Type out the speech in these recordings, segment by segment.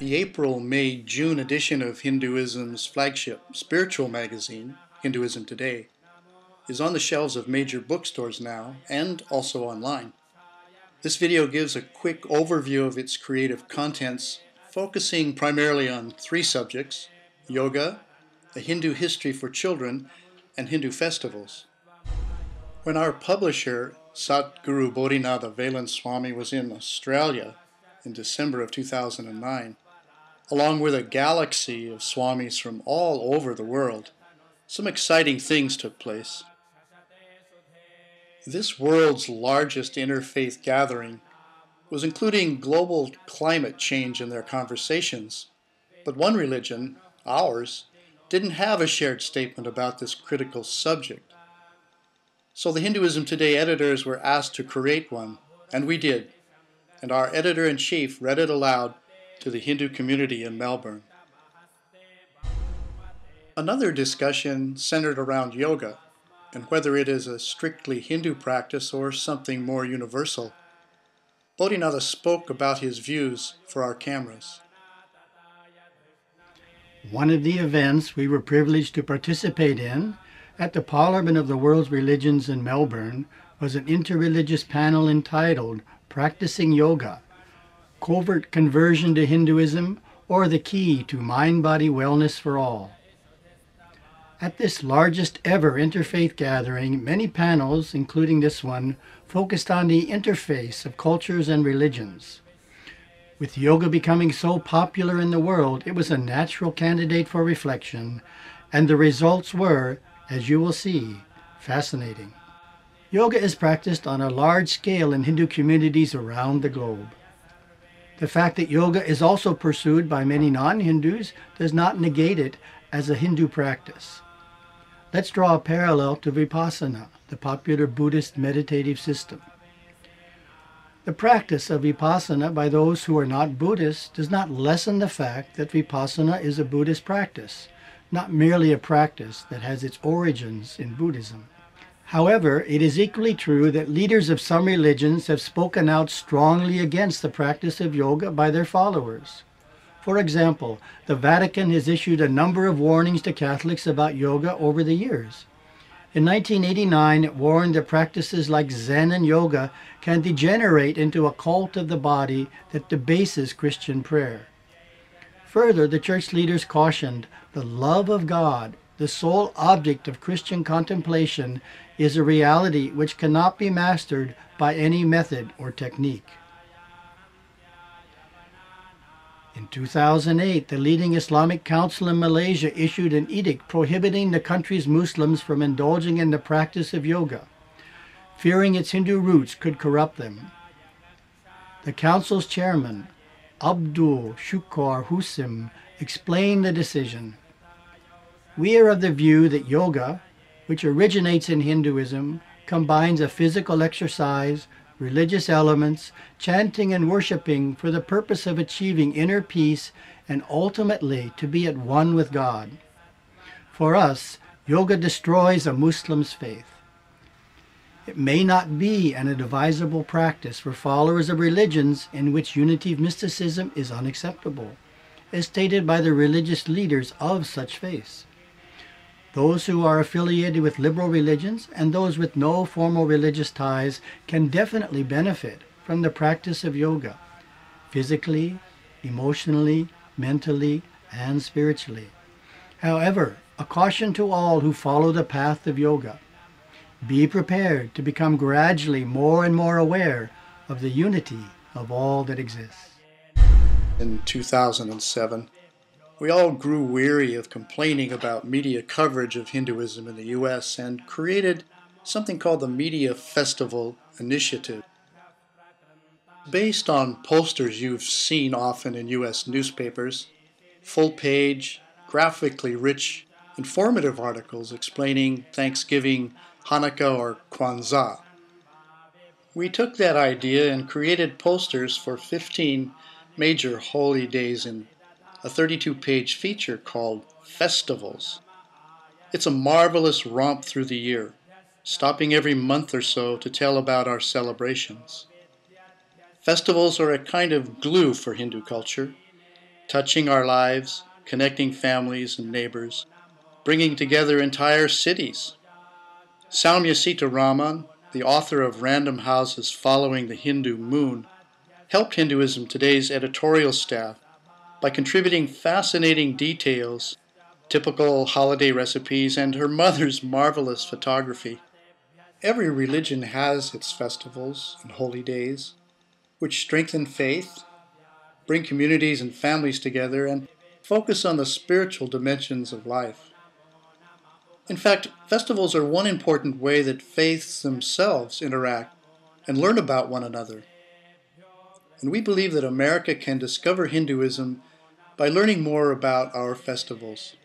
The April, May, June edition of Hinduism's flagship spiritual magazine, Hinduism Today, is on the shelves of major bookstores now and also online. This video gives a quick overview of its creative contents, focusing primarily on three subjects: yoga, a Hindu history for children, and Hindu festivals. When our publisher, Satguru Bodhinatha Velan Swami, was in Australia in December of 2009, along with a galaxy of Swamis from all over the world, some exciting things took place. This world's largest interfaith gathering was including global climate change in their conversations, but one religion, ours, didn't have a shared statement about this critical subject. So the Hinduism Today editors were asked to create one, and we did, and our editor-in-chief read it aloud to the Hindu community in Melbourne. Another discussion centered around yoga and whether it is a strictly Hindu practice or something more universal. Bodhinatha spoke about his views for our cameras. One of the events we were privileged to participate in at the Parliament of the World's Religions in Melbourne was an interreligious panel entitled Practicing Yoga, Covert Conversion to Hinduism, or the Key to Mind-Body Wellness for All. At this largest ever interfaith gathering, many panels, including this one, focused on the interface of cultures and religions. With yoga becoming so popular in the world, it was a natural candidate for reflection, and the results were, as you will see, fascinating. Yoga is practiced on a large scale in Hindu communities around the globe. The fact that yoga is also pursued by many non-Hindus does not negate it as a Hindu practice. Let's draw a parallel to Vipassana, the popular Buddhist meditative system. The practice of Vipassana by those who are not Buddhists does not lessen the fact that Vipassana is a Buddhist practice, not merely a practice that has its origins in Buddhism. However, it is equally true that leaders of some religions have spoken out strongly against the practice of yoga by their followers. For example, the Vatican has issued a number of warnings to Catholics about yoga over the years. In 1989, it warned that practices like Zen and yoga can degenerate into a cult of the body that debases Christian prayer. Further, the church leaders cautioned the love of God, the sole object of Christian contemplation, is a reality which cannot be mastered by any method or technique. In 2008, the leading Islamic council in Malaysia issued an edict prohibiting the country's Muslims from indulging in the practice of yoga, fearing its Hindu roots could corrupt them. The council's chairman, Abdul Shukar Husim, explained the decision. We are of the view that yoga, which originates in Hinduism, combines a physical exercise, religious elements, chanting and worshiping for the purpose of achieving inner peace and ultimately to be at one with God. For us, yoga destroys a Muslim's faith. It may not be an advisable practice for followers of religions in which unity of mysticism is unacceptable, as stated by the religious leaders of such faiths. Those who are affiliated with liberal religions and those with no formal religious ties can definitely benefit from the practice of yoga, physically, emotionally, mentally, and spiritually. However, a caution to all who follow the path of yoga: be prepared to become gradually more and more aware of the unity of all that exists. In 2007, we all grew weary of complaining about media coverage of Hinduism in the U.S. and created something called the Media Festival Initiative. Based on posters you've seen often in U.S. newspapers, full-page, graphically rich, informative articles explaining Thanksgiving, Hanukkah, or Kwanzaa. We took that idea and created posters for 15 major holy days in a 32-page feature called Festivals. It's a marvelous romp through the year, stopping every month or so to tell about our celebrations. Festivals are a kind of glue for Hindu culture, touching our lives, connecting families and neighbors, bringing together entire cities. Saumya Sitaraman, the author of Random Houses Following the Hindu Moon, helped Hinduism Today's editorial staff by contributing fascinating details, typical holiday recipes, and her mother's marvelous photography. Every religion has its festivals and holy days, which strengthen faith, bring communities and families together, and focus on the spiritual dimensions of life. In fact, festivals are one important way that faiths themselves interact and learn about one another. And we believe that America can discover Hinduism by learning more about our festivals.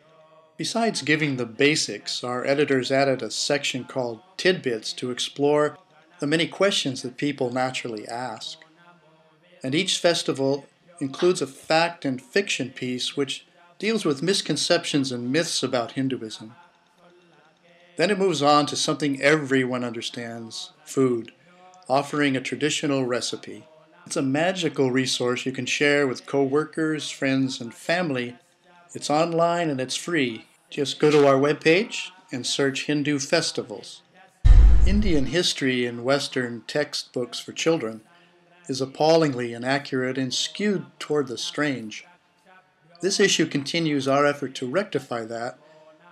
Besides giving the basics, our editors added a section called Tidbits to explore the many questions that people naturally ask. And each festival includes a fact and fiction piece which deals with misconceptions and myths about Hinduism. Then it moves on to something everyone understands, food, offering a traditional recipe. It's a magical resource you can share with co-workers, friends, and family. It's online and it's free. Just go to our webpage and search Hindu festivals. Indian history in Western textbooks for children is appallingly inaccurate and skewed toward the strange. This issue continues our effort to rectify that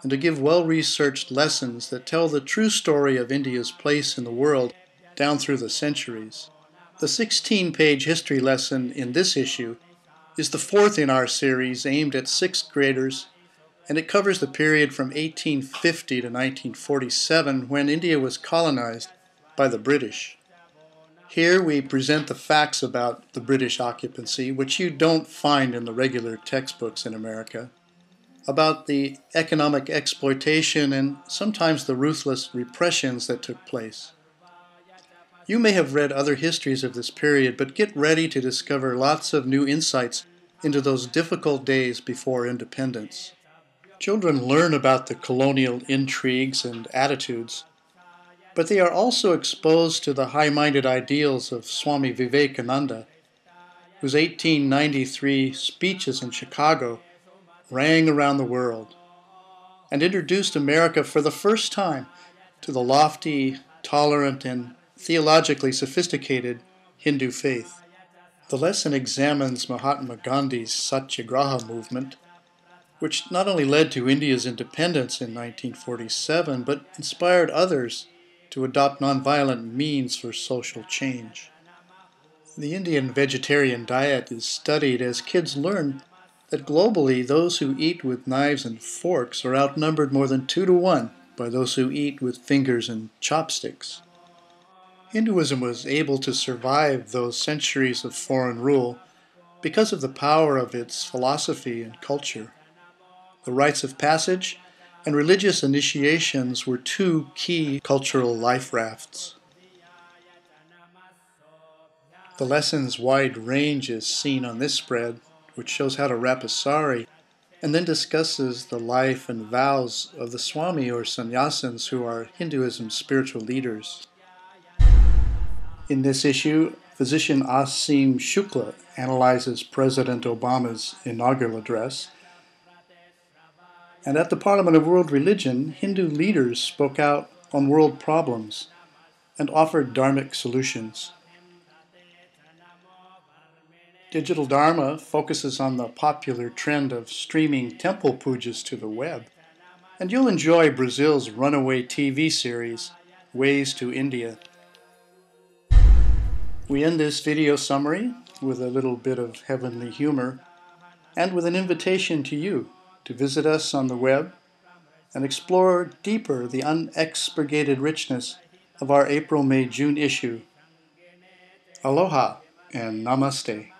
and to give well-researched lessons that tell the true story of India's place in the world down through the centuries. The 16-page history lesson in this issue is the fourth in our series aimed at sixth graders, and it covers the period from 1850 to 1947 when India was colonized by the British. Here we present the facts about the British occupancy, which you don't find in the regular textbooks in America, about the economic exploitation and sometimes the ruthless repressions that took place. You may have read other histories of this period, but get ready to discover lots of new insights into those difficult days before independence. Children learn about the colonial intrigues and attitudes, but they are also exposed to the high-minded ideals of Swami Vivekananda, whose 1893 speeches in Chicago rang around the world and introduced America for the first time to the lofty, tolerant, and theologically sophisticated Hindu faith. The lesson examines Mahatma Gandhi's Satyagraha movement, which not only led to India's independence in 1947, but inspired others to adopt nonviolent means for social change. The Indian vegetarian diet is studied as kids learn that globally those who eat with knives and forks are outnumbered more than 2 to 1 by those who eat with fingers and chopsticks. Hinduism was able to survive those centuries of foreign rule because of the power of its philosophy and culture. The rites of passage and religious initiations were two key cultural life rafts. The lesson's wide range is seen on this spread, which shows how to wrap a sari, and then discusses the life and vows of the Swami or sannyasins who are Hinduism's spiritual leaders. In this issue, physician Asim Shukla analyzes President Obama's inaugural address, and at the Parliament of World Religion, Hindu leaders spoke out on world problems and offered dharmic solutions. Digital Dharma focuses on the popular trend of streaming temple pujas to the web, and you'll enjoy Brazil's runaway TV series, Ways to India. We end this video summary with a little bit of heavenly humor and with an invitation to you to visit us on the web and explore deeper the unexpurgated richness of our April, May, June issue. Aloha and namaste.